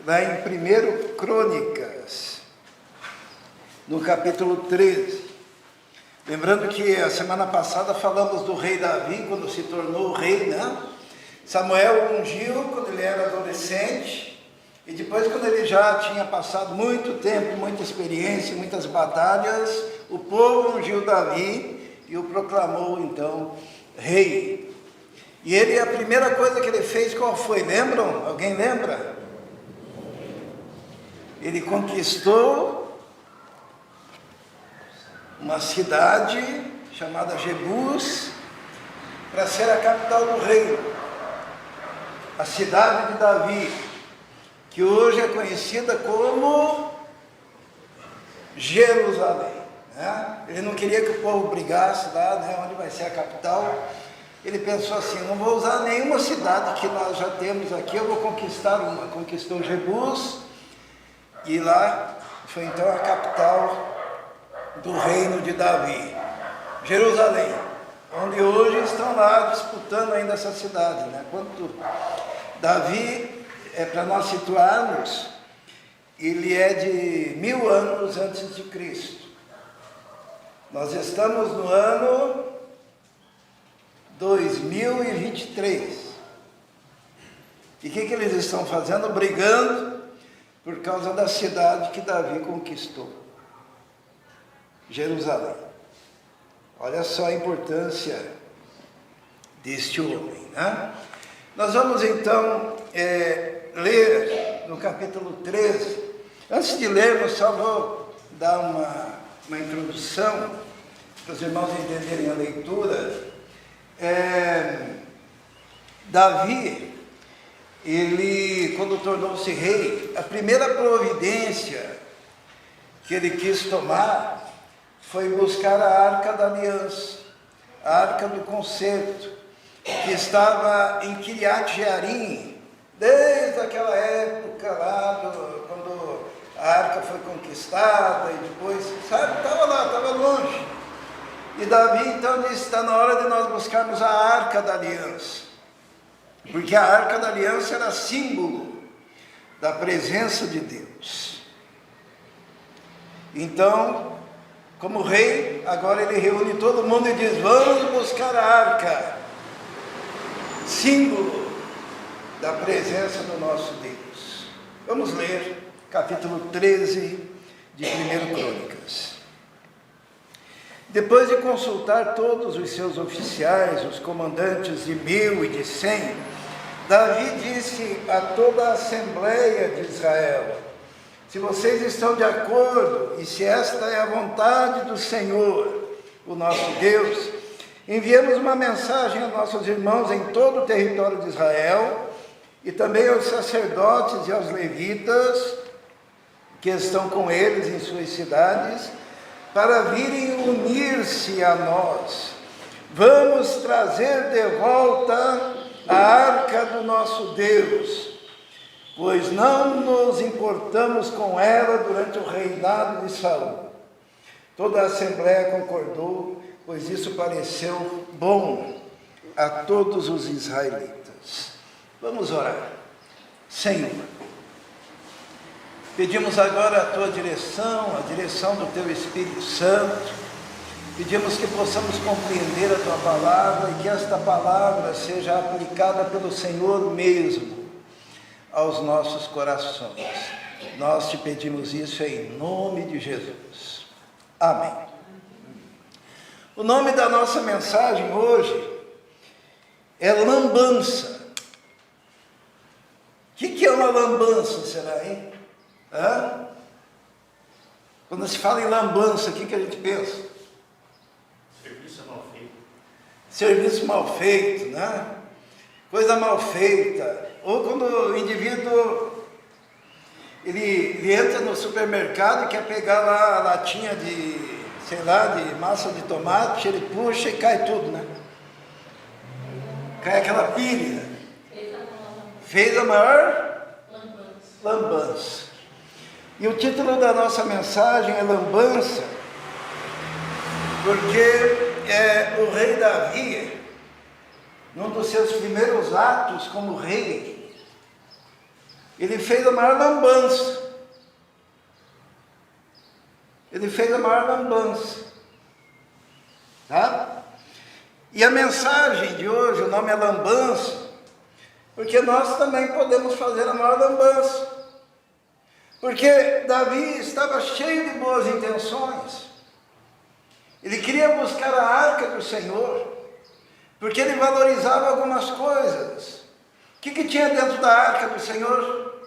lá em 1 Crônicas, no capítulo 13. Lembrando que a semana passada falamos do rei Davi, quando se tornou rei, né? Samuel o ungiu quando ele era adolescente, e depois, quando ele já tinha passado muito tempo, muita experiência, muitas batalhas, o povo ungiu Davi e o proclamou então rei. E ele, a primeira coisa que ele fez, qual foi? Lembram? Alguém lembra? Ele conquistou uma cidade chamada Jebus para ser a capital do reino, a cidade de Davi, que hoje é conhecida como Jerusalém, né? Ele não queria que o povo brigasse lá, né, onde vai ser a capital. Ele pensou assim: não vou usar nenhuma cidade que nós já temos aqui, eu vou conquistar uma. Conquistou Jebus, e lá foi então a capital do reino de Davi, Jerusalém, onde hoje estão lá disputando ainda essa cidade, né? Quanto Davi, para nós situarmos, ele é de 1000 anos antes de Cristo. Nós estamos no ano 2023. E o que eles estão fazendo? Brigando por causa da cidade que Davi conquistou, Jerusalém. Olha só a importância deste homem, né? Nós vamos então ler no capítulo 13. Antes de lermos, só vou dar uma introdução para os irmãos entenderem a leitura. Davi, ele, quando tornou-se rei, a primeira providência que ele quis tomar foi buscar a Arca da Aliança, a Arca do Concerto, que estava em Kiriat Jearim, desde aquela época lá, quando a Arca foi conquistada, e depois, sabe, estava lá, estava longe. E Davi então disse: está na hora de nós buscarmos a Arca da Aliança, porque a Arca da Aliança era símbolo da presença de Deus. Então, como rei, agora ele reúne todo mundo e diz: vamos buscar a Arca, símbolo da presença do nosso Deus. Vamos ler capítulo 13 de 1 Crônicas. Depois de consultar todos os seus oficiais, os comandantes de 1000 e de 100, Davi disse a toda a Assembleia de Israel: se vocês estão de acordo, e se esta é a vontade do Senhor, o nosso Deus, enviemos uma mensagem aos nossos irmãos em todo o território de Israel, e também aos sacerdotes e aos levitas, que estão com eles em suas cidades, para virem unir-se a nós. Vamos trazer de volta a Arca do nosso Deus, pois não nos importamos com ela durante o reinado de Saul. Toda a Assembleia concordou, pois isso pareceu bom a todos os israelitas. Vamos orar. Senhor, pedimos agora a Tua direção, a direção do Teu Espírito Santo. Pedimos que possamos compreender a Tua palavra e que esta palavra seja aplicada pelo Senhor mesmo aos nossos corações. Nós Te pedimos isso em nome de Jesus. Amém. O nome da nossa mensagem hoje é lambança. O que é uma lambança, será, hein? Quando se fala em lambança, o que a gente pensa? Serviço mal feito. Serviço mal feito, né? Coisa mal feita. Ou quando o indivíduo ele entra no supermercado e quer pegar lá a latinha de, sei lá, de massa de tomate, ele puxa e cai tudo, né? Cai aquela pilha. Fez a maior lambança. E o título da nossa mensagem é Lambança, porque o rei Davi, num dos seus primeiros atos como rei, ele fez a maior lambança. Ele fez a maior lambança. Tá? E a mensagem de hoje, o nome é lambança, porque nós também podemos fazer a maior lambança. Porque Davi estava cheio de boas intenções. Ele queria buscar a arca do Senhor, porque ele valorizava algumas coisas. O que tinha dentro da arca do Senhor?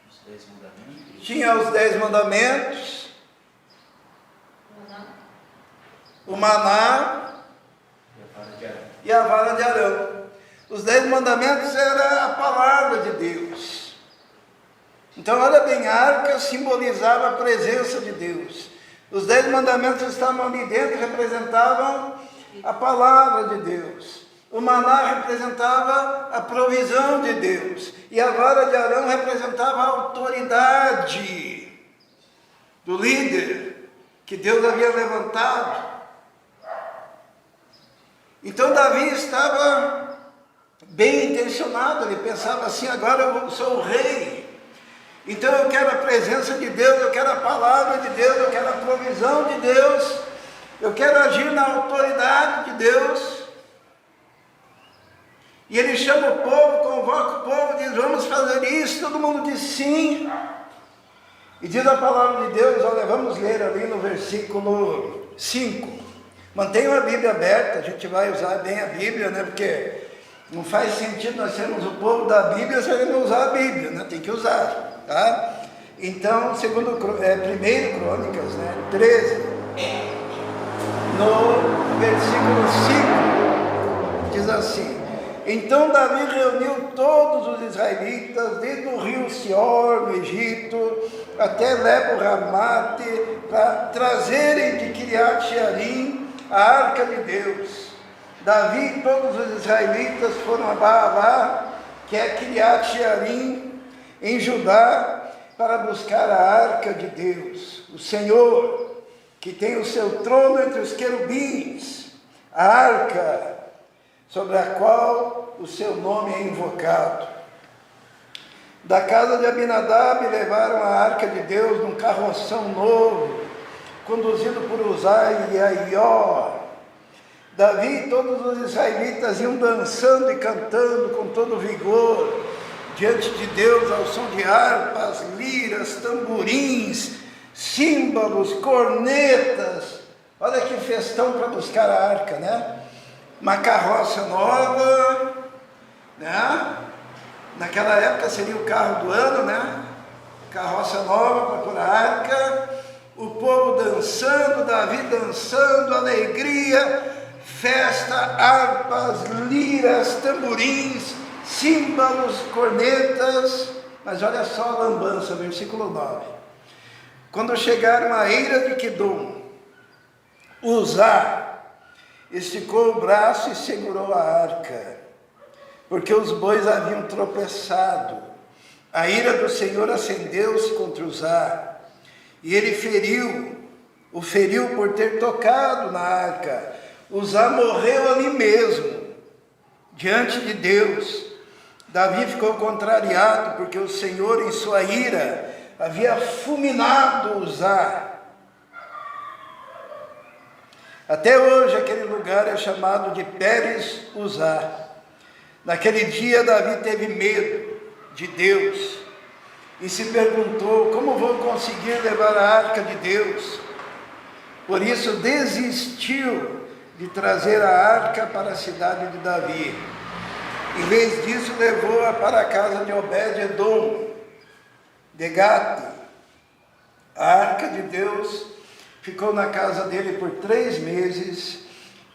Os 10 mandamentos. Tinha os 10 mandamentos, o maná e a vara de Arão. Os 10 mandamentos era a palavra de Deus. Então, olha bem, a arca simbolizava a presença de Deus. Os 10 mandamentos estavam ali dentro, representavam a palavra de Deus. O maná representava a provisão de Deus. E a vara de Arão representava a autoridade do líder que Deus havia levantado. Então Davi estava bem intencionado, ele pensava assim: agora eu sou o rei. Então eu quero a presença de Deus, eu quero a palavra de Deus, eu quero a provisão de Deus, eu quero agir na autoridade de Deus. E ele chama o povo, convoca o povo, diz: vamos fazer isso. Todo mundo diz sim. E diz a palavra de Deus, olha, vamos ler ali no versículo 5. Mantenham a Bíblia aberta, a gente vai usar bem a Bíblia, né? Porque não faz sentido nós sermos o povo da Bíblia se a gente não usar a Bíblia, né? Tem que usar. Tá? Então, segundo 1 Crônicas, né, 13, no versículo 5, diz assim: então Davi reuniu todos os israelitas, desde o rio Sior, no Egito, até Lebo-Ramate, para trazerem de Quiriat-Jearim a arca de Deus. Davi e todos os israelitas foram a Baalá, que é Quiriat-Jearim, em Judá, para buscar a arca de Deus, o Senhor, que tem o seu trono entre os querubins, a arca sobre a qual o seu nome é invocado. Da casa de Abinadab levaram a arca de Deus num carroção novo, conduzido por Uzai e Aió. Davi e todos os israelitas iam dançando e cantando com todo vigor diante de Deus, ao som de harpas, liras, tamborins, símbolos, cornetas. Olha que festão para buscar a arca, né? Uma carroça nova, né? Naquela época seria o carro do ano, né? Carroça nova para pôr a arca, o povo dançando, Davi dançando, alegria, festa, harpas, liras, tamborins, símbolos, cornetas. Mas olha só a lambança, versículo 9. Quando chegaram à eira de Quidom, Uzá esticou o braço e segurou a arca, porque os bois haviam tropeçado. A ira do Senhor acendeu-se contra Uzá, e ele o feriu por ter tocado na arca. Uzá morreu ali mesmo, diante de Deus. Davi ficou contrariado, porque o Senhor, em sua ira, havia fulminado Uzá. Até hoje aquele lugar é chamado de Pérez Uzá. Naquele dia Davi teve medo de Deus e se perguntou: como vou conseguir levar a arca de Deus? Por isso desistiu de trazer a arca para a cidade de Davi. Em vez disso, levou-a para a casa de Obed-Edom, de Gate. A arca de Deus ficou na casa dele por 3 meses,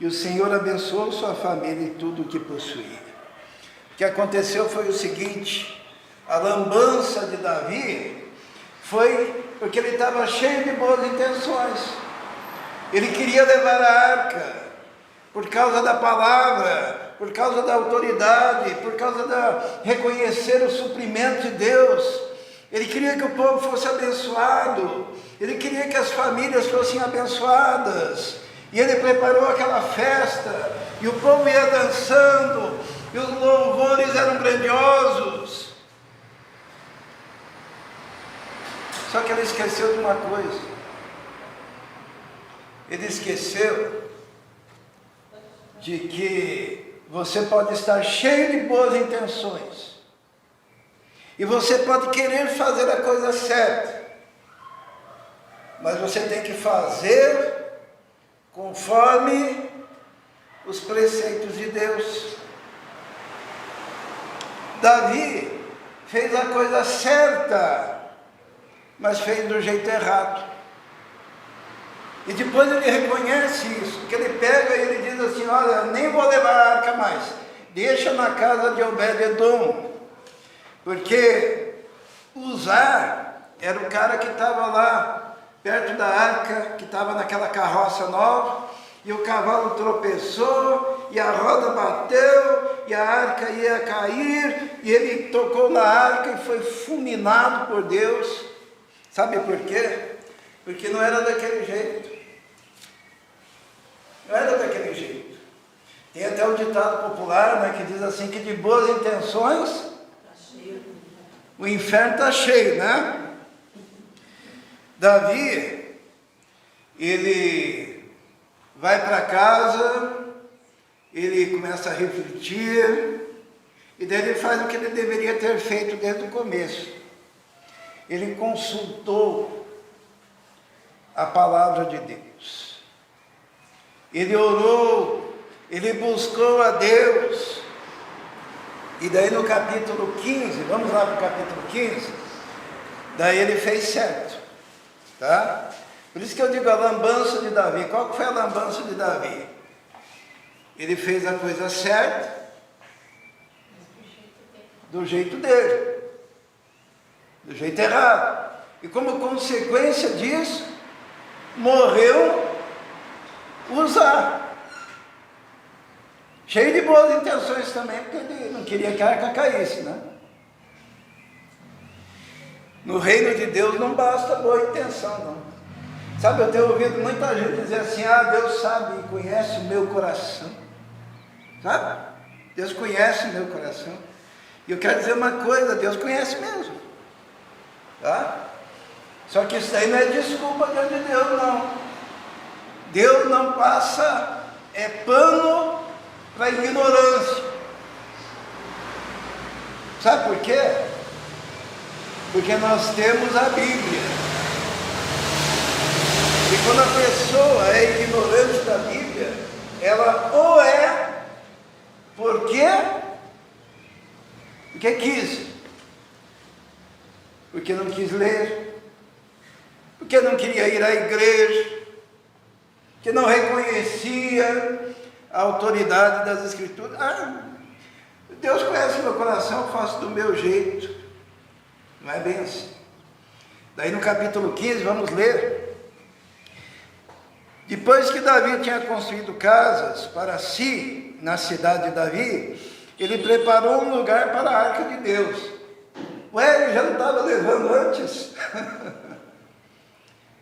e o Senhor abençoou sua família e tudo o que possuía. O que aconteceu foi o seguinte: a lambança de Davi foi porque ele estava cheio de boas intenções. Ele queria levar a arca por causa da palavra, por causa da autoridade, por causa da reconhecer o suprimento de Deus. Ele queria que o povo fosse abençoado, ele queria que as famílias fossem abençoadas, e ele preparou aquela festa, e o povo ia dançando, e os louvores eram grandiosos. Só que ele esqueceu de uma coisa. Ele esqueceu de que você pode estar cheio de boas intenções. E você pode querer fazer a coisa certa. Mas você tem que fazer conforme os preceitos de Deus. Davi fez a coisa certa, mas fez do jeito errado. E depois ele reconhece isso, que ele pega e ele diz assim, olha, nem vou levar a arca mais, deixa na casa de Obed-edom, porque Uzá era o cara que estava lá, perto da arca, que estava naquela carroça nova, e o cavalo tropeçou, e a roda bateu, e a arca ia cair, e ele tocou na arca e foi fulminado por Deus. Sabe por quê? Porque não era daquele jeito. Não era daquele jeito. Tem até um ditado popular, né, que diz assim, que de boas intenções o inferno está cheio, né? Davi, ele vai para casa, ele começa a refletir, e daí ele faz o que ele deveria ter feito desde o começo. Ele consultou a palavra de Deus. Ele orou, ele buscou a Deus. E daí no capítulo 15, vamos lá para o capítulo 15, daí ele fez certo, tá? Por isso que eu digo a lambança de Davi. Qual que foi a lambança de Davi? Ele fez a coisa certa, do jeito dele, do jeito errado. E como consequência disso, morreu Uzá. Cheio de boas intenções também, porque ele não queria que a arca caísse, né? No reino de Deus não basta boa intenção, não. Sabe, eu tenho ouvido muita gente dizer assim, Deus sabe e conhece o meu coração. Sabe? Deus conhece o meu coração. E eu quero dizer uma coisa, Deus conhece mesmo. Tá? Só que isso aí não é desculpa diante de Deus, não. Deus não passa pano para ignorância. Sabe por quê? Porque nós temos a Bíblia. E quando a pessoa é ignorante da Bíblia, ela ou é porque quis, porque não quis ler, porque não queria ir à igreja, que não reconhecia a autoridade das Escrituras. Deus conhece meu coração, eu faço do meu jeito. Não é bem assim. Daí no capítulo 15, vamos ler. Depois que Davi tinha construído casas para si, na cidade de Davi, ele preparou um lugar para a arca de Deus. Ué, ele já não estava levando antes?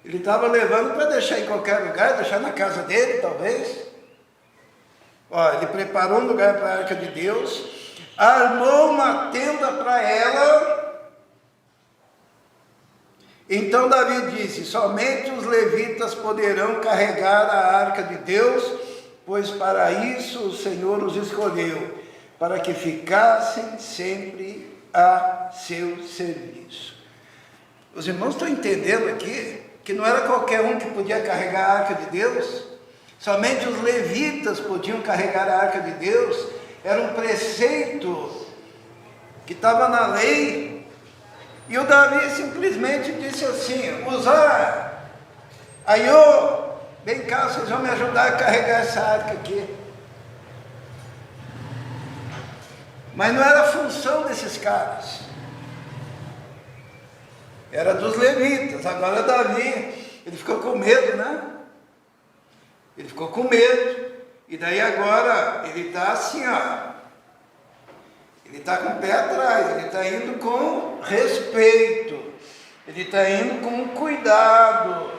Ele estava levando para deixar em qualquer lugar, deixar na casa dele, talvez. Ele preparou um lugar para a arca de Deus, armou uma tenda para ela. Então Davi disse, somente os levitas poderão carregar a arca de Deus, pois para isso o Senhor os escolheu, para que ficassem sempre a seu serviço. Os irmãos estão entendendo aqui que não era qualquer um que podia carregar a arca de Deus? Somente os levitas podiam carregar a arca de Deus. Era um preceito que estava na lei. E o Davi simplesmente disse assim, Uzá, Aiô, vem cá, vocês vão me ajudar a carregar essa arca aqui. Mas não era a função desses caras. Era dos levitas. Agora Davi, ele ficou com medo, né? Ele ficou com medo. E daí agora, ele está assim, ele está com o pé atrás, ele está indo com respeito, ele está indo com cuidado.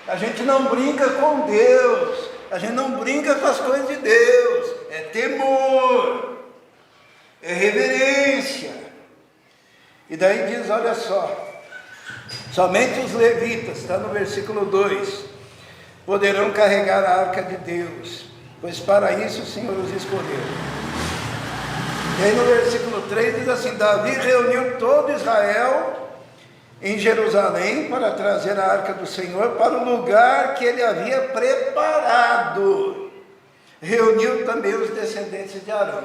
A gente não brinca com Deus, a gente não brinca com as coisas de Deus, é temor, é reverência. E daí diz, olha só, Somente os levitas, está no versículo 2, poderão carregar a arca de Deus, pois para isso o Senhor os escolheu. E aí no versículo 3 diz assim: Davi reuniu todo Israel em Jerusalém para trazer a arca do Senhor para o lugar que ele havia preparado. Reuniu também os descendentes de Arão.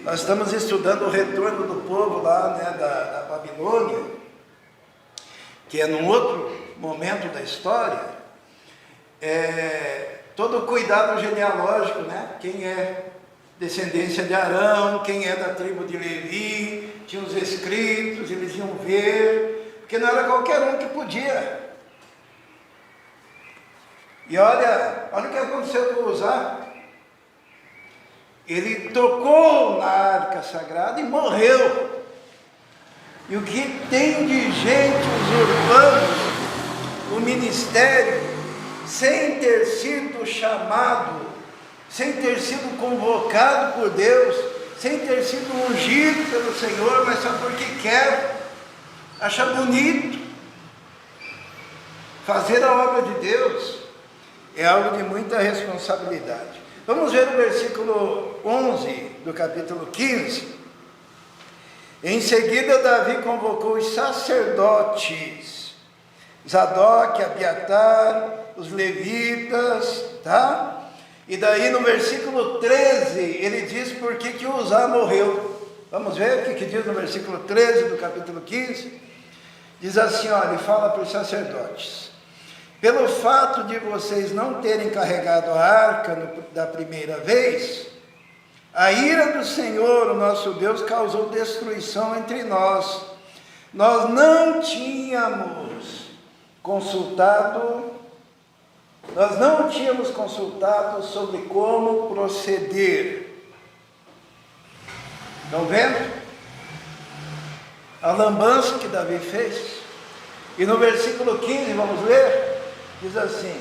Nós estamos estudando o retorno do povo lá, né, da Babilônia, que é num outro momento da história. Todo o cuidado genealógico, né? Quem é descendência de Arão, quem é da tribo de Levi, tinha os escritos, eles iam ver, porque não era qualquer um que podia. E olha o que aconteceu com Uzá. Ele tocou na arca sagrada e morreu. E o que tem de gente usurpando o ministério, sem ter sido chamado, sem ter sido convocado por Deus, sem ter sido ungido pelo Senhor, mas só porque quer, acha bonito. Fazer a obra de Deus é algo de muita responsabilidade. Vamos ver o versículo 11 do capítulo 15. Em seguida, Davi convocou os sacerdotes, Zadok, Abiatar, os levitas, tá? E daí no versículo 13, ele diz por que Uzá morreu. Vamos ver o que diz no versículo 13 do capítulo 15. Diz assim, olha, ele fala para os sacerdotes: pelo fato de vocês não terem carregado a arca da primeira vez, a ira do Senhor, o nosso Deus, causou destruição entre nós. Nós não tínhamos consultado sobre como proceder. Estão vendo? A lambança que Davi fez. E no versículo 15, vamos ler? Diz assim: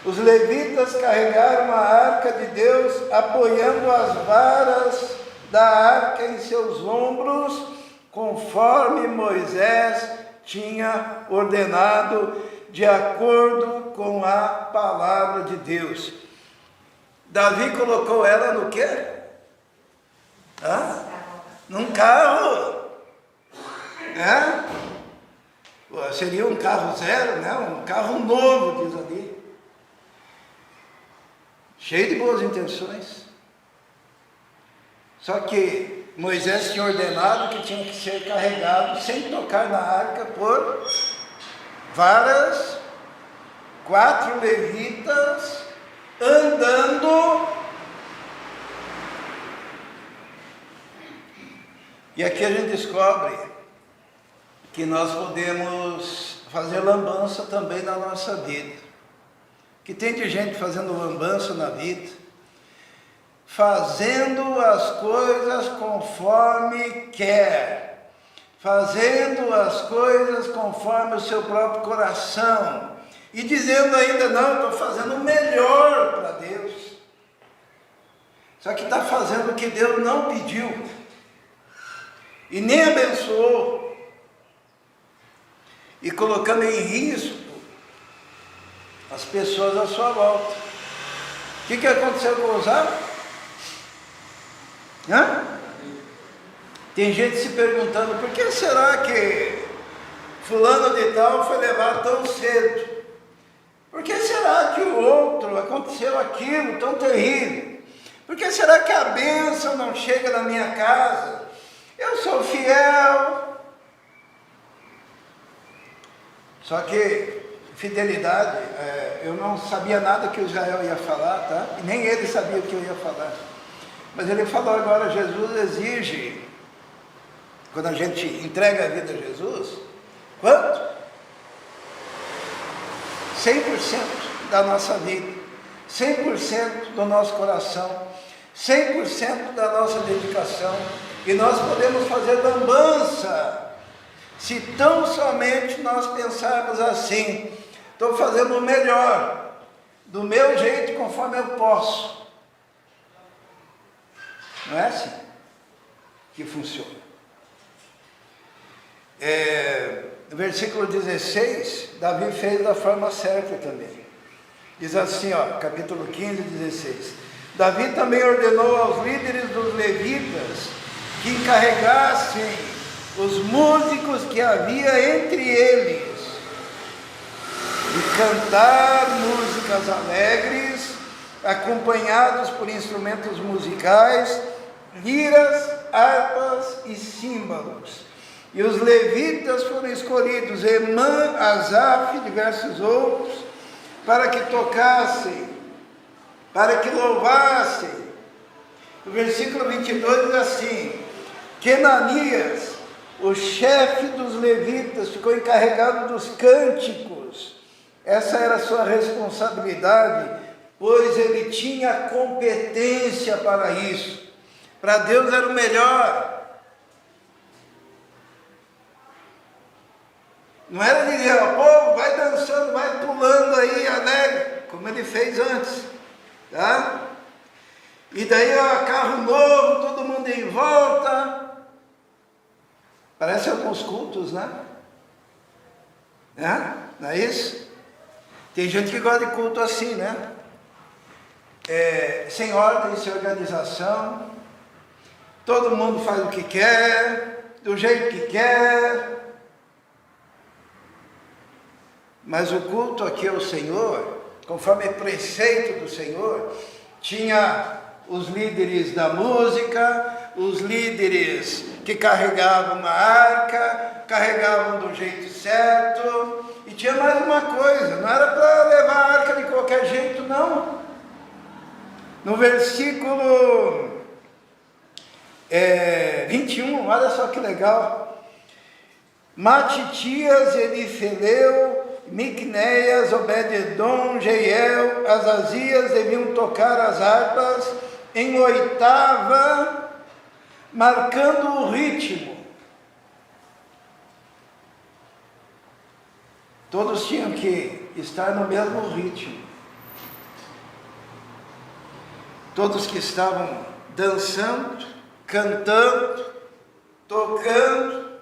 os levitas carregaram a arca de Deus, apoiando as varas da arca em seus ombros, conforme Moisés tinha ordenado, de acordo com a palavra de Deus. Davi colocou ela no quê? Num carro. Seria um carro zero, né? Um carro novo, diz ali. Cheio de boas intenções. Só que Moisés tinha ordenado que tinha que ser carregado sem tocar na arca por varas, 4 levitas andando. E aqui a gente descobre que nós podemos fazer lambança também na nossa vida. Que tem de gente fazendo lambança na vida, fazendo as coisas conforme quer, fazendo as coisas conforme o seu próprio coração, e dizendo ainda, não, estou fazendo o melhor para Deus. Só que está fazendo o que Deus não pediu, e nem abençoou, e colocando em risco as pessoas à sua volta. O que aconteceu com Uzá? Tem gente se perguntando, por que será que fulano de tal foi levado tão cedo? Por que será que o outro aconteceu aquilo tão terrível? Por que será que a bênção não chega na minha casa? Eu sou fiel. Só que fidelidade, eu não sabia nada que o Israel ia falar, tá? E nem ele sabia o que eu ia falar. Mas ele falou agora, Jesus exige, quando a gente entrega a vida a Jesus, quanto? 100% da nossa vida, 100% do nosso coração, 100% da nossa dedicação. E nós podemos fazer lambança, se tão somente nós pensarmos assim: estou fazendo o melhor, do meu jeito, conforme eu posso. Não é assim que funciona. no versículo 16, Davi fez da forma certa também. Diz assim, ó, capítulo 15, 16. Davi também ordenou aos líderes dos levitas que encarregassem os músicos que havia entre eles de cantar músicas alegres, acompanhados por instrumentos musicais, liras, harpas e símbolos. E os levitas foram escolhidos, Emã, Asaf e diversos outros, para que tocassem, para que louvassem. O versículo 22 diz assim: Kenanias, o chefe dos levitas, ficou encarregado dos cânticos. Essa era a sua responsabilidade, pois ele tinha competência para isso. Para Deus era o melhor. Não era dizer, ó, povo, vai dançando, vai pulando aí, alegre, como ele fez antes, tá? E daí, ó, carro novo, todo mundo em volta. Parece alguns cultos, né? Não é isso? Tem gente que gosta de culto assim, né? Sem ordem, sem organização. Todo mundo faz o que quer, do jeito que quer. Mas o culto aqui ao Senhor, conforme o preceito do Senhor, tinha os líderes da música, os líderes que carregavam a arca, carregavam do jeito certo, e tinha mais uma coisa, não era para levar a arca de qualquer jeito, não. No versículo 21, olha só que legal: Matitias, Elifeleu, Miquneias, Obed-edom, Jeiel, Azazias deviam tocar as harpas em oitava, marcando o ritmo. Todos tinham que estar no mesmo ritmo. Todos que estavam dançando, cantando, tocando,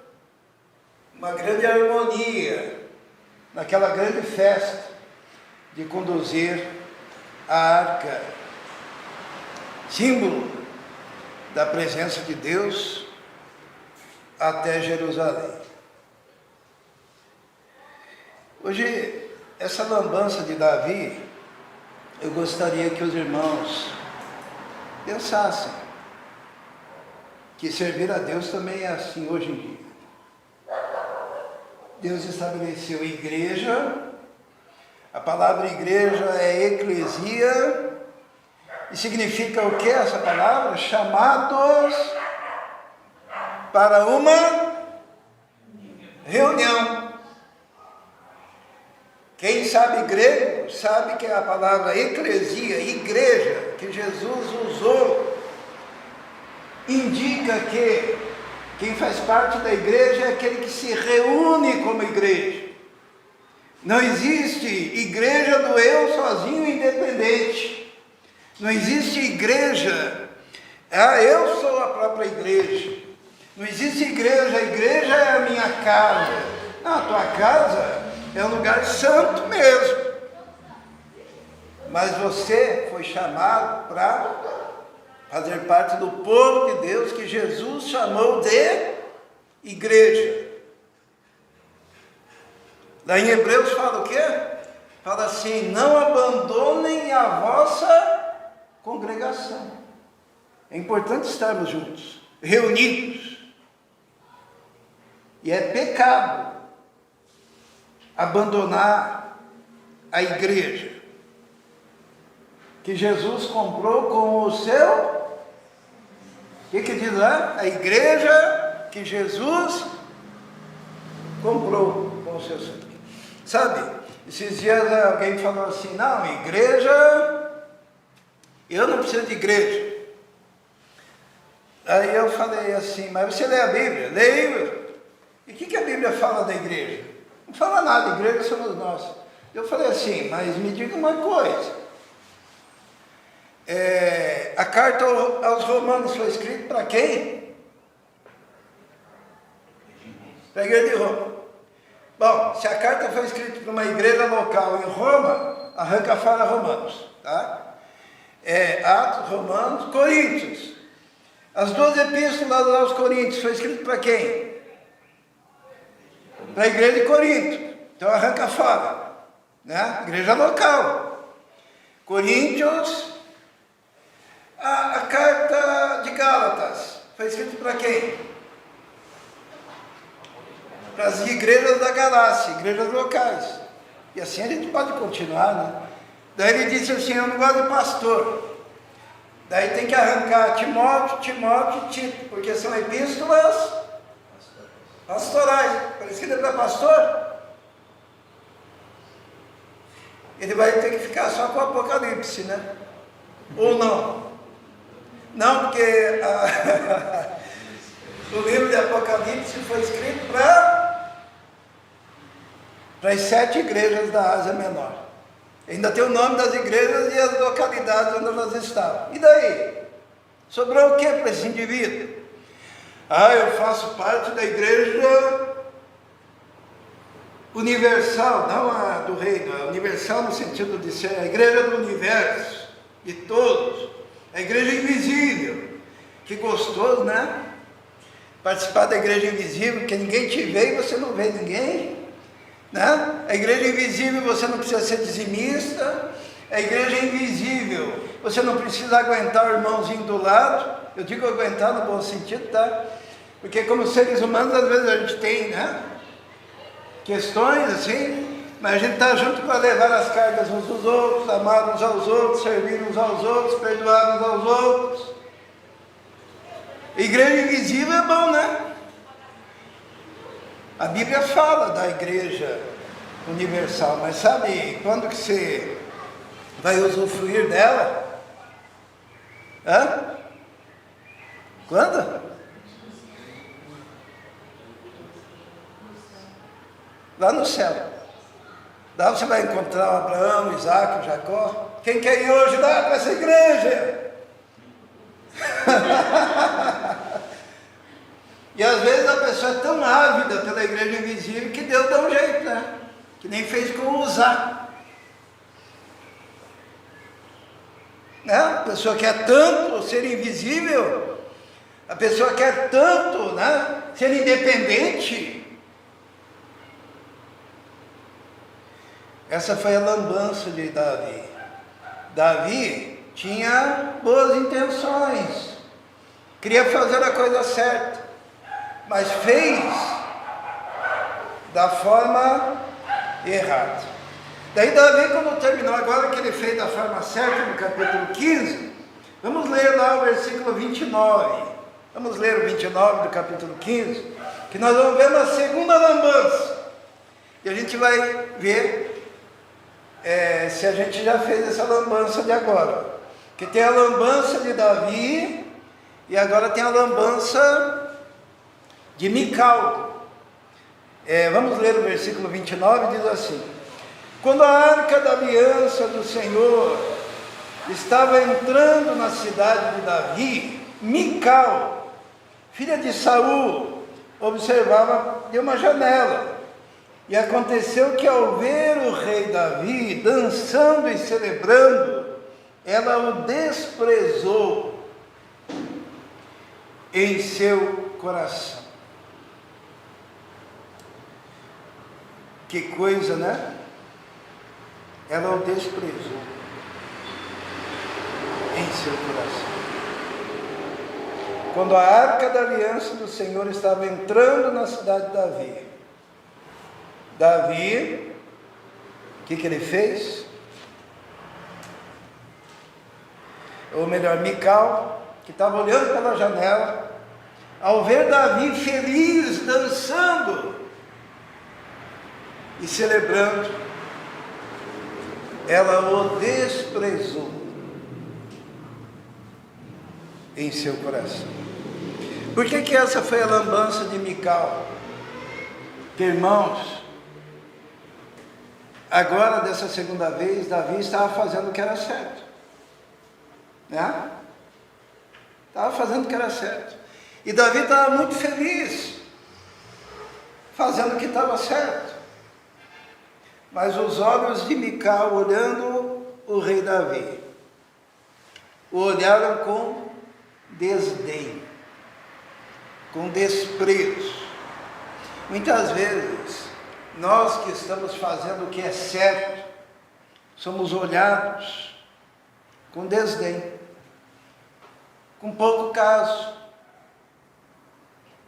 uma grande harmonia naquela grande festa de conduzir a arca, símbolo da presença de Deus, até Jerusalém. Hoje, essa lambança de Davi, eu gostaria que os irmãos pensassem que servir a Deus também é assim hoje em dia. Deus estabeleceu igreja, a palavra igreja é eclesia, e significa o que essa palavra? Chamados para uma reunião. Quem sabe grego, sabe que a palavra eclesia, igreja, que Jesus usou, indica que quem faz parte da igreja é aquele que se reúne como igreja. Não existe igreja do eu sozinho independente. Não existe igreja, eu sou a própria igreja. Não existe igreja, a igreja é a minha casa. A tua casa é um lugar santo mesmo. Mas você foi chamado para fazer parte do povo de Deus, que Jesus chamou de igreja. Lá em Hebreus fala o quê? Fala assim: não abandonem a vossa congregação. É importante estarmos juntos, reunidos. E é pecado abandonar a igreja que Jesus comprou com o seu... O que diz lá? A igreja que Jesus comprou com o seu sangue. Sabe, esses dias alguém falou assim: não, igreja, eu não preciso de igreja. Aí eu falei assim: mas você lê a Bíblia? Leio. E o que a Bíblia fala da igreja? Não fala nada, a igreja somos nós. Eu falei assim: mas me diga uma coisa. A carta aos Romanos foi escrita para quem? Para a igreja de Roma. Bom, se a carta foi escrita para uma igreja local em Roma, arranca fora Romanos, tá? Atos, Romanos, Coríntios. As 2 epístolas aos Coríntios foi escrito para quem? Para a igreja de Corinto. Então arranca fora, né? Igreja local. Coríntios, a carta de Gálatas foi escrita para quem? Para as igrejas da Galácia, igrejas locais. E assim a gente pode continuar, né? Daí ele disse assim, eu não gosto de pastor. Daí tem que arrancar Timóteo e Tito, porque são epístolas pastorais. Parece que ele é pastor. Ele vai ter que ficar só com o Apocalipse, né? Ou não? Não, porque o livro de Apocalipse foi escrito para as 7 igrejas da Ásia Menor. Ainda tem o nome das igrejas e as localidades onde elas estavam. E daí? Sobrou o que para esse indivíduo? Eu faço parte da igreja universal, não a do reino, a universal no sentido de ser a igreja do universo, de todos, a igreja invisível. Que gostoso, né? Participar da igreja invisível, que ninguém te vê e você não vê ninguém, né? A igreja invisível, você não precisa ser dizimista. A igreja invisível, você não precisa aguentar o irmãozinho do lado. Eu digo aguentar no bom sentido, tá? Porque como seres humanos, às vezes a gente tem, né, questões assim, mas a gente está junto para levar as cargas uns dos outros, amar uns aos outros, servir uns aos outros, perdoar uns aos outros. Igreja invisível é bom, né? A Bíblia fala da igreja universal, mas sabe quando que você vai usufruir dela? Quando? Lá no céu. Lá você vai encontrar o Abraão, o Isaac, o Jacó. Quem quer ir hoje lá para essa igreja? E às vezes a pessoa é tão ávida pela igreja invisível que Deus dá um jeito, né? Que nem fez com Uzá. Né? A pessoa quer tanto ser invisível, a pessoa quer tanto, né, ser independente. Essa foi a lambança de Davi. Davi tinha boas intenções, queria fazer a coisa certa, mas fez da forma errada. Daí Davi, quando terminou, agora que ele fez da forma certa, no capítulo 15, vamos ler lá o versículo 29. Vamos ler o 29 do capítulo 15, que nós vamos ver uma segunda lambança. E a gente vai ver se a gente já fez essa lambança de agora. Que tem a lambança de Davi e agora tem a lambança de Mical. Vamos ler o versículo 29, diz assim: quando a arca da aliança do Senhor estava entrando na cidade de Davi, Mical, filha de Saul, observava de uma janela. E aconteceu que ao ver o rei Davi dançando e celebrando, ela o desprezou em seu coração. Que coisa, né? Ela o desprezou em seu coração. Quando a arca da aliança do Senhor estava entrando na cidade de Davi, o que ele fez? Ou melhor, Mical, que estava olhando pela janela, ao ver Davi feliz, dançando e celebrando, ela o desprezou em seu coração. Por que essa foi a lambança de Mical? Irmãos, agora dessa segunda vez, Davi estava fazendo o que era certo, né? Estava fazendo o que era certo, e Davi estava muito feliz, fazendo o que estava certo. mas os olhos de Mical, olhando o rei Davi, o olharam com desdém, com desprezo. Muitas vezes, nós que estamos fazendo o que é certo, somos olhados com desdém, com pouco caso,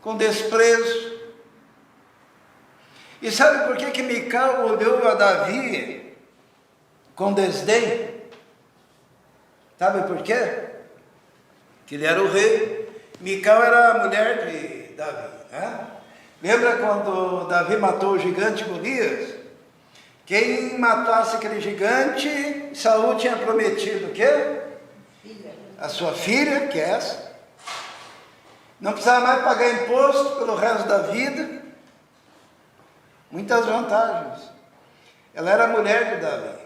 com desprezo. E sabe por que Mical olhou a Davi com desdém? Sabe por quê? Que ele era o rei. Mical era a mulher de Davi, né? Lembra quando Davi matou o gigante Golias? Quem matasse aquele gigante, Saul tinha prometido o quê? A sua filha, que é essa. Não precisava mais pagar imposto pelo resto da vida. Muitas vantagens. Ela era a mulher de Davi.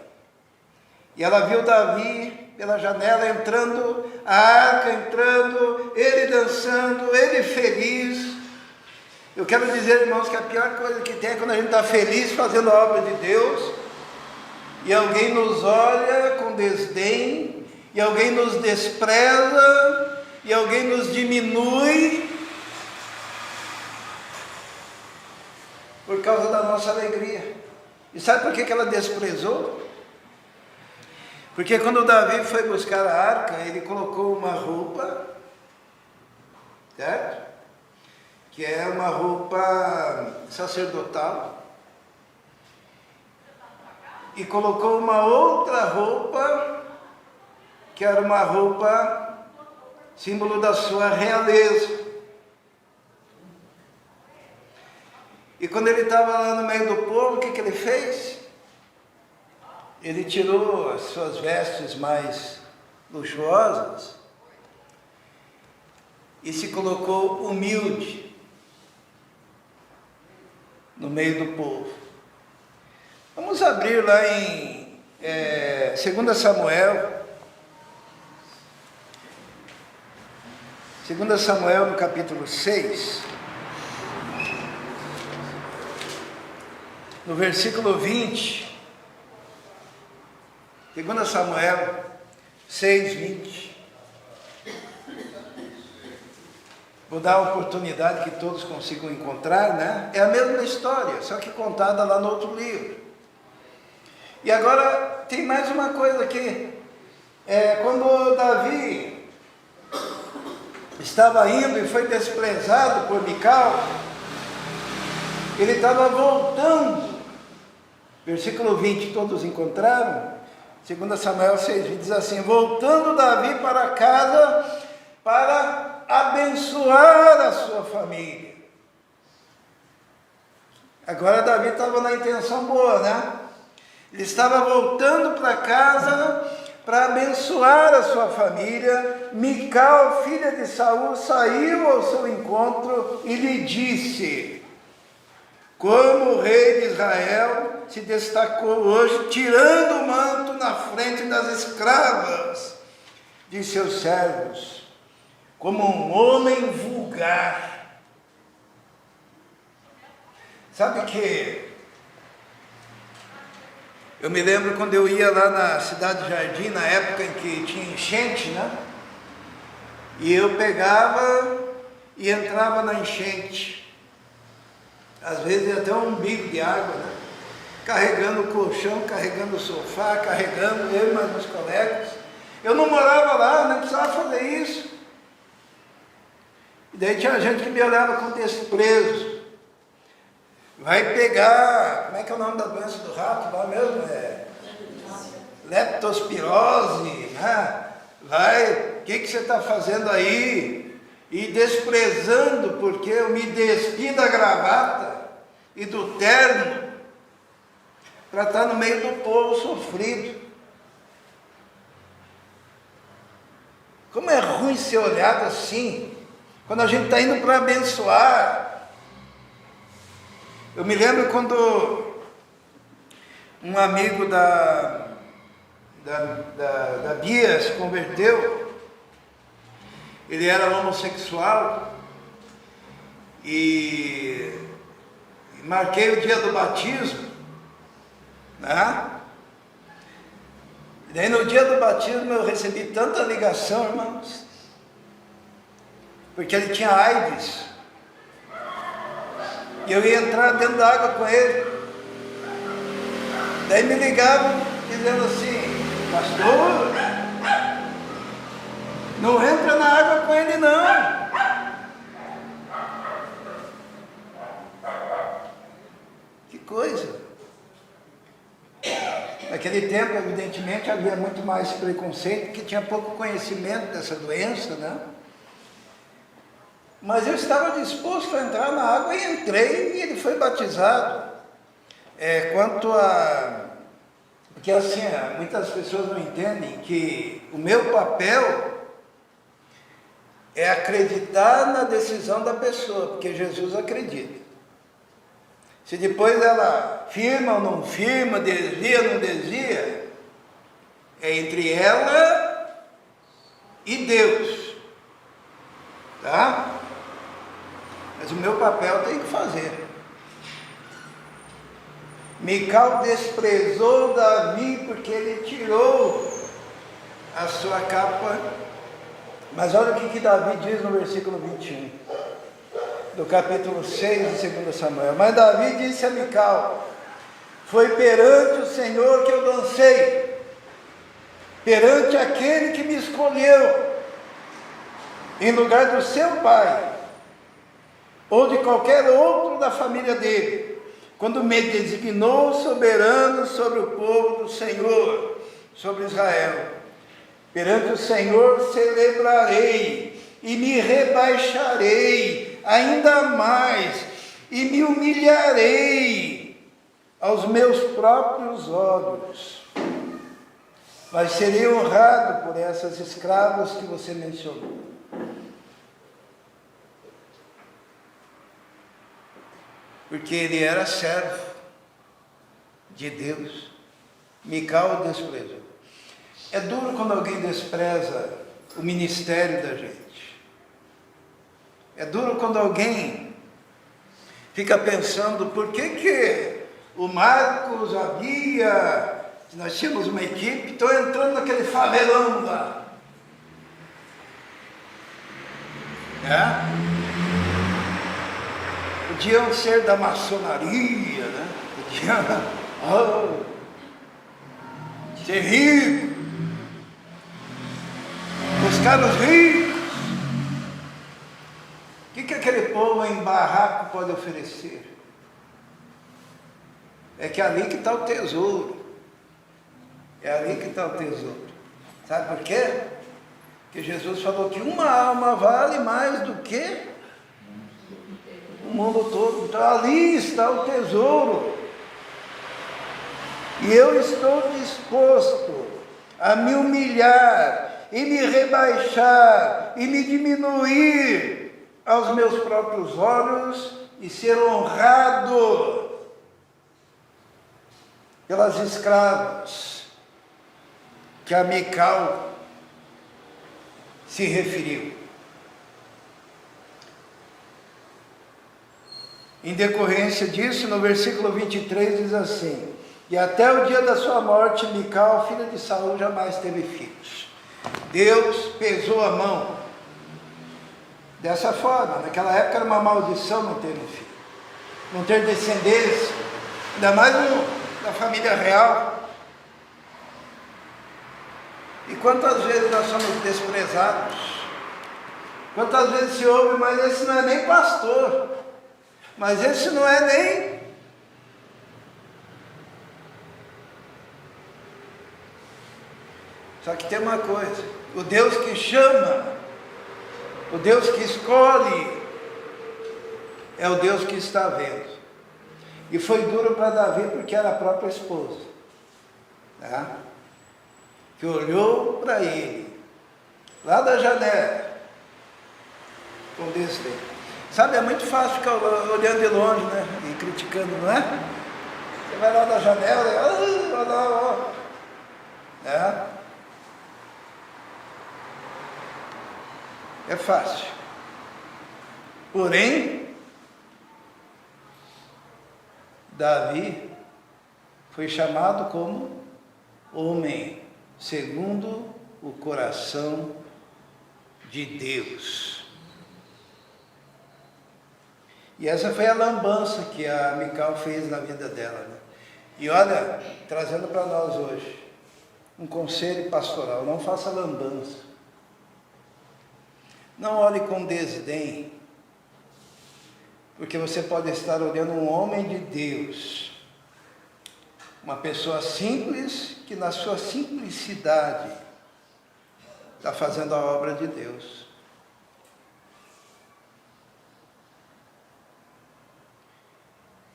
E ela viu Davi pela janela entrando, a arca entrando, ele dançando, ele feliz. Eu quero dizer, irmãos, que a pior coisa que tem é quando a gente está feliz fazendo a obra de Deus e alguém nos olha com desdém, e alguém nos despreza, e alguém nos diminui por causa da nossa alegria. E sabe por que ela desprezou? Porque quando Davi foi buscar a arca, ele colocou uma roupa, certo? Que é uma roupa sacerdotal, e colocou uma outra roupa, que era uma roupa símbolo da sua realeza. E quando ele estava lá no meio do povo, o que ele fez? Ele tirou as suas vestes mais luxuosas e se colocou humilde no meio do povo. Vamos abrir lá em 2 Samuel. 2 Samuel no capítulo 6. No versículo 20. 2 Samuel 6, 20. Vou dar a oportunidade que todos consigam encontrar, né? É a mesma história, só que contada lá no outro livro. E agora tem mais uma coisa aqui. Quando Davi estava indo e foi desprezado por Mical, ele estava voltando. Versículo 20, todos encontraram? 2 Samuel 6, 20 diz assim: voltando Davi para casa para abençoar a sua família. Agora Davi estava na intenção boa, né? Ele estava voltando para casa para abençoar a sua família. Mical, filha de Saul, saiu ao seu encontro e lhe disse: como o rei de Israel se destacou hoje, tirando o manto na frente das escravas de seus servos, como um homem vulgar. Sabe que eu me lembro quando eu ia lá na Cidade de Jardim, na época em que tinha enchente, né? E eu pegava e entrava na enchente. Às vezes até um umbigo de água, né? Carregando o colchão, carregando o sofá, carregando eu e mais meus colegas. Eu não morava lá, não precisava fazer isso. E daí tinha gente que me olhava com desprezo. Vai pegar, como é que é o nome da doença do rato lá mesmo? Leptospirose, né? Vai, o que você está fazendo aí? E desprezando, porque eu me despi da gravata e do terno para estar no meio do povo sofrido. Como é ruim ser olhado assim, quando a gente está indo para abençoar. Eu me lembro quando um amigo da Bia se converteu. Ele era homossexual e marquei o dia do batismo. né? E daí no dia do batismo eu recebi tanta ligação, irmãos, porque ele tinha AIDS, e eu ia entrar dentro da água com ele. Daí me ligavam dizendo assim: pastor, não entra na água com ele não. Que coisa. Naquele tempo, evidentemente, havia muito mais preconceito, porque tinha pouco conhecimento dessa doença, né? Mas eu estava disposto a entrar na água e entrei, e ele foi batizado. Porque assim, muitas pessoas não entendem que o meu papel é acreditar na decisão da pessoa, porque Jesus acredita. Se depois ela firma ou não firma, desvia ou não desvia, é entre ela e Deus, tá? Mas o meu papel tem que fazer. Mical desprezou Davi porque ele tirou a sua capa. Mas olha o que Davi diz no versículo 21, do capítulo 6 de 2 Samuel. Mas Davi disse a Mical: foi perante o Senhor que eu dancei, perante aquele que me escolheu, em lugar do seu pai, ou de qualquer outro da família dele, quando me designou soberano sobre o povo do Senhor, sobre Israel. Perante o Senhor celebrarei, e me rebaixarei ainda mais, e me humilharei aos meus próprios olhos. Mas serei honrado por essas escravas que você mencionou. Porque ele era servo de Deus. Mical desprezou. É duro quando alguém despreza o ministério da gente. É duro quando alguém fica pensando: por que o Marcos, a Bia, nós tínhamos uma equipe, estou entrando naquele favelão lá. Podiam ser da maçonaria, né? Podiam ser ricos, buscar os ricos. O que aquele povo em barraco pode oferecer? É que é ali que está o tesouro. É ali que está o tesouro. Sabe por quê? Porque Jesus falou que uma alma vale mais do que o mundo todo. Então ali está o tesouro. E eu estou disposto a me humilhar, e me rebaixar, e me diminuir aos meus próprios olhos, e ser honrado pelas escravas que a Mical se referiu. Em decorrência disso, no versículo 23 diz assim: e até o dia da sua morte, Mical, filha de Saul, jamais teve filhos. Deus pesou a mão dessa forma. Naquela época era uma maldição não ter um filho, não ter descendência, ainda mais da família real. E quantas vezes nós somos desprezados? Quantas vezes se ouve: mas esse não é nem pastor, mas esse não é nem... Só que tem uma coisa: o Deus que chama, o Deus que escolhe, é o Deus que está vendo. E foi duro para Davi, porque era a própria esposa, tá? Que olhou para ele, lá da janela, com desdém. Sabe, é muito fácil ficar olhando de longe, né? E criticando, não é? Você vai lá da janela e... olha lá, ó. É fácil. Porém, Davi foi chamado como homem segundo o coração de Deus. E essa foi a lambança que a Mical fez na vida dela, né? E olha, trazendo para nós hoje um conselho pastoral: não faça lambança, não olhe com desdém, porque você pode estar olhando um homem de Deus, uma pessoa simples, que na sua simplicidade está fazendo a obra de Deus.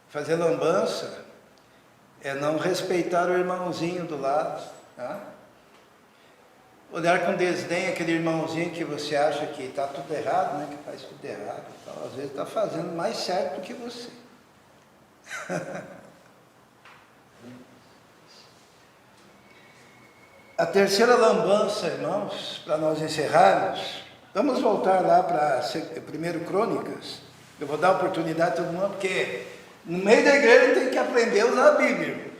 Fazer lambança é não respeitar o irmãozinho do lado, tá? Olhar com desdém aquele irmãozinho que você acha que está tudo errado, né? Que faz tudo errado e tal. Às vezes está fazendo mais certo do que você. A terceira lambança, irmãos, para nós encerrarmos, vamos voltar lá para 1 Crônicas. Eu vou dar oportunidade a todo mundo, porque no meio da igreja tem que aprender a usar a Bíblia.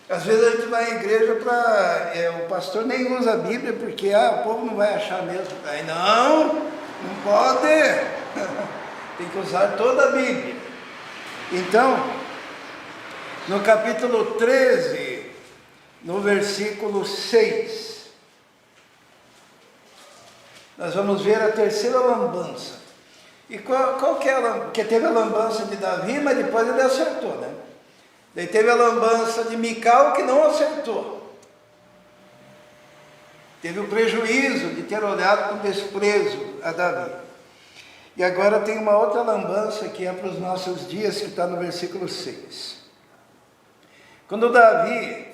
Às vezes a gente vai à igreja o pastor nem usa a Bíblia, porque o povo não vai achar mesmo. Aí não pode. Tem que usar toda a Bíblia. Então, no capítulo 13, no versículo 6, nós vamos ver a terceira lambança. E qual que é porque teve a lambança de Davi, mas depois ele acertou, né? Daí teve a lambança de Mical, que não acertou. Teve o prejuízo de ter olhado com desprezo a Davi. E agora tem uma outra lambança que é para os nossos dias, que está no versículo 6. Quando Davi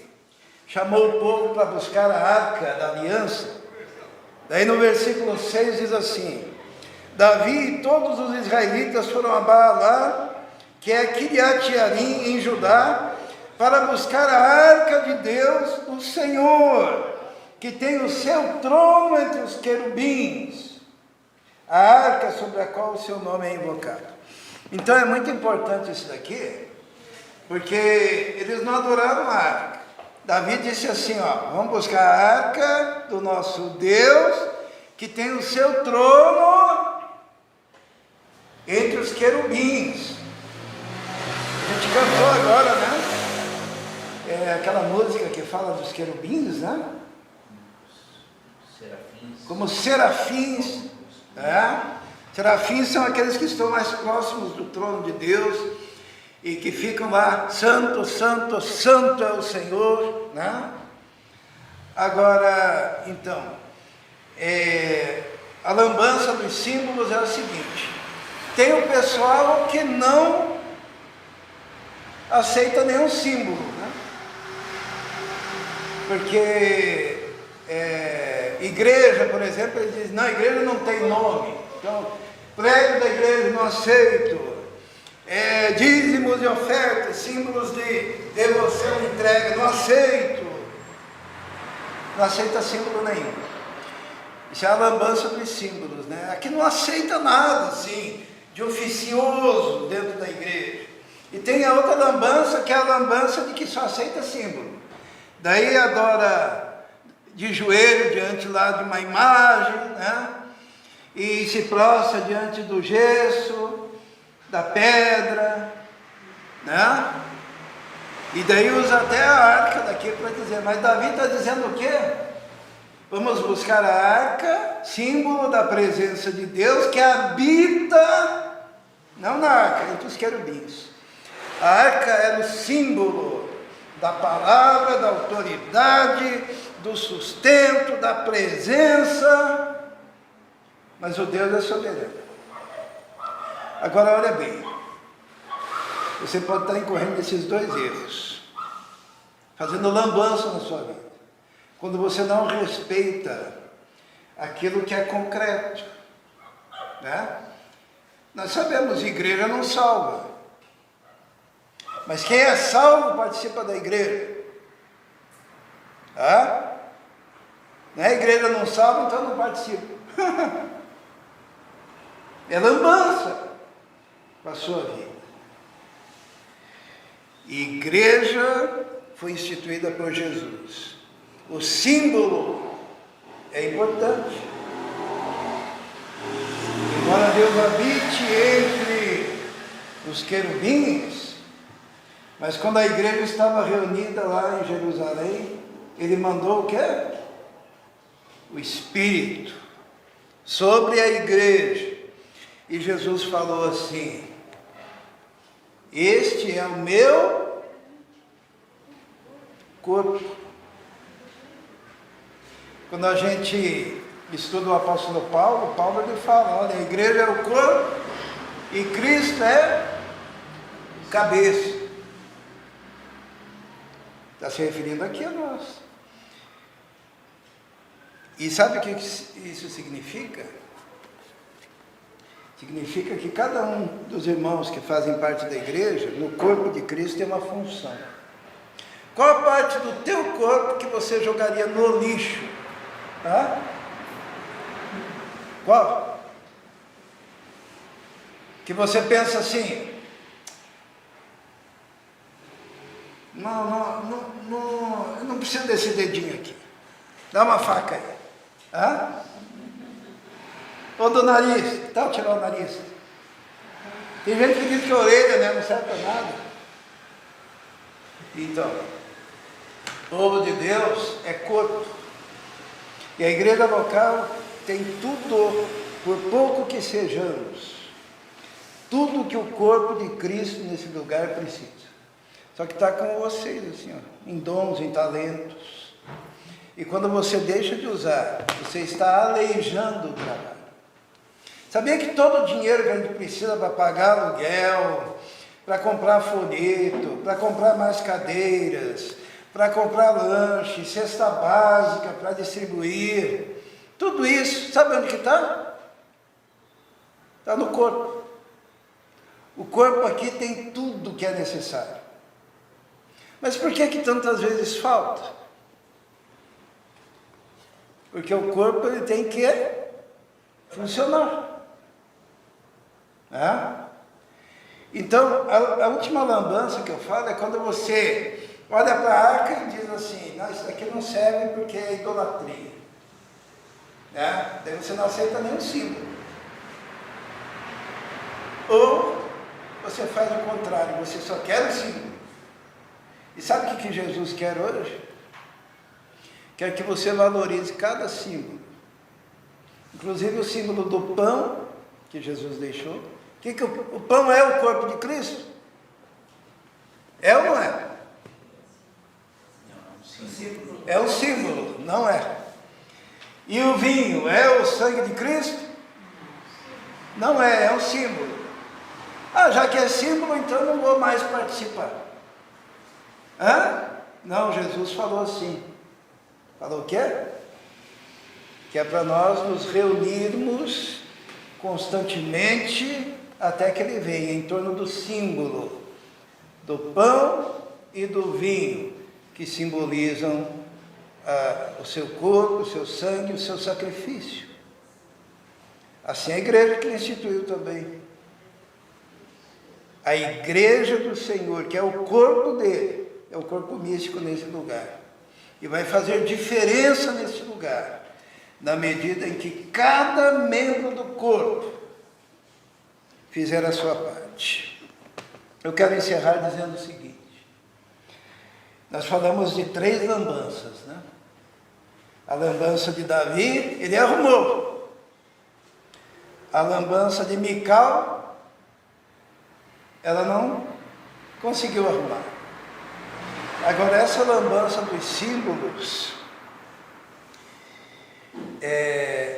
chamou o povo para buscar a arca da aliança, daí no versículo 6 diz assim: Davi e todos os israelitas foram a Baalá, que é Kiriat-Jearim, em Judá, para buscar a arca de Deus, o Senhor, que tem o seu trono entre os querubins, a arca sobre a qual o seu nome é invocado. Então é muito importante isso daqui, porque eles não adoraram a arca. Davi disse assim, vamos buscar a arca do nosso Deus, que tem o seu trono entre os querubins. A gente cantou agora, né? Aquela música que fala dos querubins, né? Serafins. Como serafins, né? Serafins são aqueles que estão mais próximos do trono de Deus e que ficam lá, santo, santo, santo é o Senhor, né? Agora, então, a lambança dos símbolos é o seguinte: tem o pessoal que não aceita nenhum símbolo, né? Porque igreja, por exemplo, ele diz, não, a igreja não tem nome, então prédio da igreja não aceito, dízimos e ofertas, símbolos de devoção e entrega, não aceita símbolo nenhum. Isso é a lambança dos símbolos, né? Aqui não aceita nada assim de oficioso dentro da igreja. E tem a outra lambança, que é a lambança de que só aceita símbolo. Daí adora de joelho diante lá de uma imagem, né? E se prostra diante do gesso, da pedra, né? E daí usa até a arca daqui para dizer, mas Davi está dizendo o quê? Vamos buscar a arca, símbolo da presença de Deus, que habita, não na arca, entre os querubins. A arca era o símbolo da palavra, da autoridade, do sustento, da presença, mas o Deus é soberano. Agora olha bem, você pode estar incorrendo nesses dois erros, fazendo lambança na sua vida, quando você não respeita aquilo que é concreto, né? Nós sabemos, igreja não salva, mas quem é salvo participa da igreja. A igreja não salva, então não participa. É lambança para a sua vida. Igreja foi instituída por Jesus. O símbolo é importante. Embora Deus habite entre os querubins, mas quando a igreja estava reunida lá em Jerusalém, ele mandou o quê? O Espírito sobre a igreja. E Jesus falou assim: este é o meu corpo. Quando a gente estuda o apóstolo Paulo, Paulo ele fala, olha, a igreja é o corpo e Cristo é cabeça. Está se referindo aqui a nós. E sabe o que isso significa? Significa que cada um dos irmãos que fazem parte da igreja, no corpo de Cristo, tem uma função. Qual a parte do teu corpo que você jogaria no lixo? Hã? Qual? Que você pensa assim, eu não preciso desse dedinho aqui, dá uma faca aí. Hã? Ou do nariz, que tal tirar o nariz? Tem gente que diz que a orelha, né, não serve para nada. Então, o povo de Deus é corpo. E a igreja local tem tudo, por pouco que sejamos, tudo que o corpo de Cristo nesse lugar precisa. Só que está com vocês, assim, ó, em dons, em talentos. E quando você deixa de usar, você está aleijando o trabalho. Sabia que todo o dinheiro que a gente precisa para pagar aluguel, para comprar folheto, para comprar mais cadeiras, para comprar lanche, cesta básica para distribuir, tudo isso, sabe onde que está? Está no corpo. O corpo aqui tem tudo que é necessário. Mas por que tantas vezes falta? Porque o corpo ele tem que funcionar. Então, a última lambança que eu falo é quando você olha para a arca e diz assim, não, isso daqui não serve porque é idolatria. Daí você não aceita nenhum símbolo. Ou você faz o contrário, você só quer o símbolo. E sabe o que Jesus quer hoje? Quer que você valorize cada símbolo. Inclusive o símbolo do pão, que Jesus deixou. O pão é o corpo de Cristo? É ou não é? É um símbolo, não é? E o vinho é o sangue de Cristo? Não é, é um símbolo. Já que é símbolo, então não vou mais participar. Não, Jesus falou assim. Falou o quê? Que é para nós nos reunirmos constantemente até que ele venha, em torno do símbolo do pão e do vinho, que simbolizam o seu corpo, o seu sangue, o seu sacrifício. Assim a igreja que ele instituiu também. A igreja do Senhor, que é o corpo dele, é o corpo místico nesse lugar. E vai fazer diferença nesse lugar, na medida em que cada membro do corpo fizer a sua parte. Eu quero encerrar dizendo o seguinte. Nós falamos de 3 lambanças, né? A lambança de Davi, ele arrumou. A lambança de Mical, ela não conseguiu arrumar. Agora, essa lambança dos símbolos,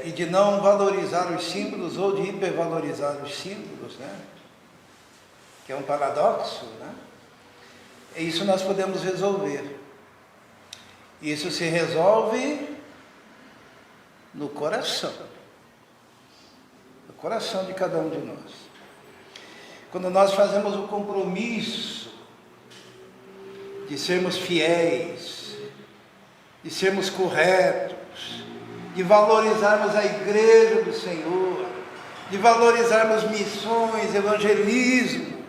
e de não valorizar os símbolos ou de hipervalorizar os símbolos, né? Que é um paradoxo, né? Isso nós podemos resolver. Isso se resolve no coração de cada um de nós. Quando nós fazemos o compromisso de sermos fiéis, de sermos corretos, de valorizarmos a igreja do Senhor, de valorizarmos missões, evangelismo,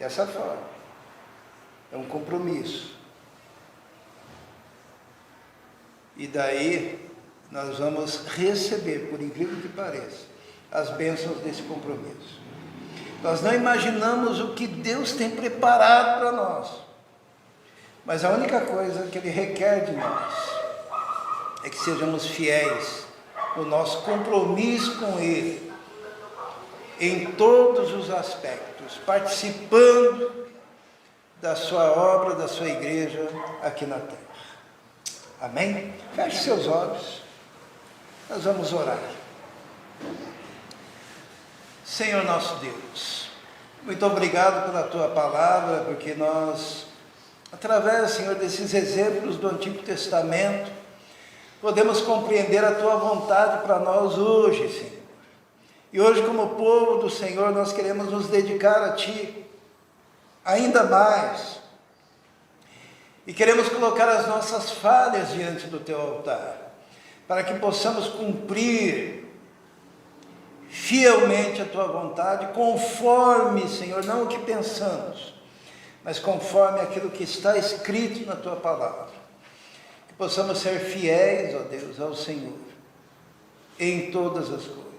dessa forma. É um compromisso. E daí nós vamos receber, por incrível que pareça, as bênçãos desse compromisso. Nós não imaginamos o que Deus tem preparado para nós. Mas a única coisa que Ele requer de nós é que sejamos fiéis no nosso compromisso com Ele, em todos os aspectos, participando da sua obra, da sua igreja aqui na terra. Amém? Feche seus olhos, nós vamos orar. Senhor nosso Deus, muito obrigado pela Tua palavra, porque nós, através, Senhor, desses exemplos do Antigo Testamento, podemos compreender a Tua vontade para nós hoje, Senhor. E hoje, como povo do Senhor, nós queremos nos dedicar a Ti ainda mais. E queremos colocar as nossas falhas diante do Teu altar, para que possamos cumprir fielmente a Tua vontade, conforme, Senhor, não o que pensamos, mas conforme aquilo que está escrito na Tua palavra. Que possamos ser fiéis, ó Deus, ao Senhor, em todas as coisas.